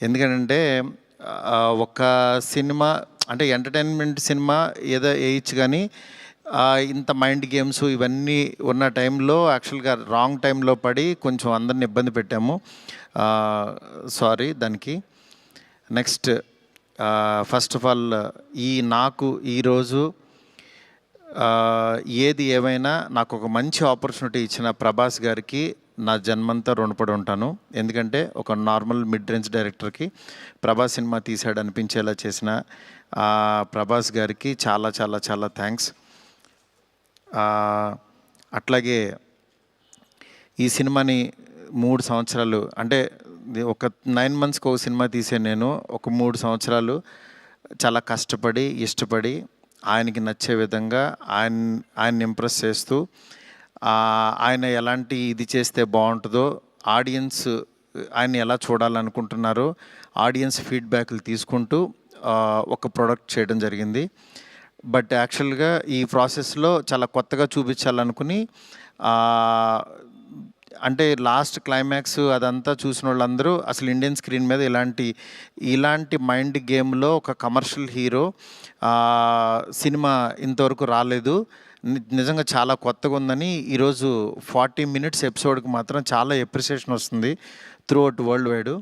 ఎందుకంటే ఒక సినిమా అంటే ఎంటర్టైన్మెంట్ సినిమా ఏదో వేయచ్చు కానీ ఇంత మైండ్ గేమ్స్ ఇవన్నీ ఉన్న టైంలో యాక్చువల్గా రాంగ్ టైంలో పడి కొంచెం అందరిని ఇబ్బంది పెట్టాము. సారీ దానికి. నెక్స్ట్ ఫస్ట్ ఆఫ్ ఆల్ నాకు ఈరోజు ఏది ఏమైనా నాకు ఒక మంచి ఆపర్చునిటీ ఇచ్చిన ప్రభాస్ గారికి నా జన్మంతా రుణపడి ఉంటాను. ఎందుకంటే ఒక నార్మల్ మిడ్ రేంజ్ డైరెక్టర్కి ప్రభాస్ సినిమా తీసాడు అనిపించేలా చేసిన ప్రభాస్ గారికి చాలా చాలా చాలా థ్యాంక్స్. అట్లాగే ఈ సినిమాని 3 సంవత్సరాలు అంటే ఒక 9 మంత్స్కి ఒక సినిమా తీసే నేను ఒక 3 సంవత్సరాలు చాలా కష్టపడి ఇష్టపడి ఆయనకి నచ్చే విధంగా ఆయన్ని ఇంప్రెస్ చేస్తూ ఆయన ఎలాంటి ఇది చేస్తే బాగుంటుందో, ఆడియన్స్ ఆయన ఎలా చూడాలనుకుంటున్నారో ఆడియన్స్ ఫీడ్బ్యాక్లు తీసుకుంటూ ఒక ప్రోడక్ట్ చేయడం జరిగింది. బట్ యాక్చువల్గా ఈ ప్రాసెస్లో చాలా కొత్తగా చూపించాలనుకుని అంటే లాస్ట్ క్లైమాక్స్ అదంతా చూసిన వాళ్ళందరూ అసలు ఇండియన్ స్క్రీన్ మీద ఇలాంటి మైండ్ గేమ్లో ఒక కమర్షియల్ హీరో సినిమా ఇంతవరకు రాలేదు, నిజంగా చాలా కొత్తగా ఉందని ఈరోజు 40 minutes ఎపిసోడ్కి మాత్రం చాలా ఎప్రిసియేషన్ వస్తుంది త్రూ అవుట్ వరల్డ్ వైడ్.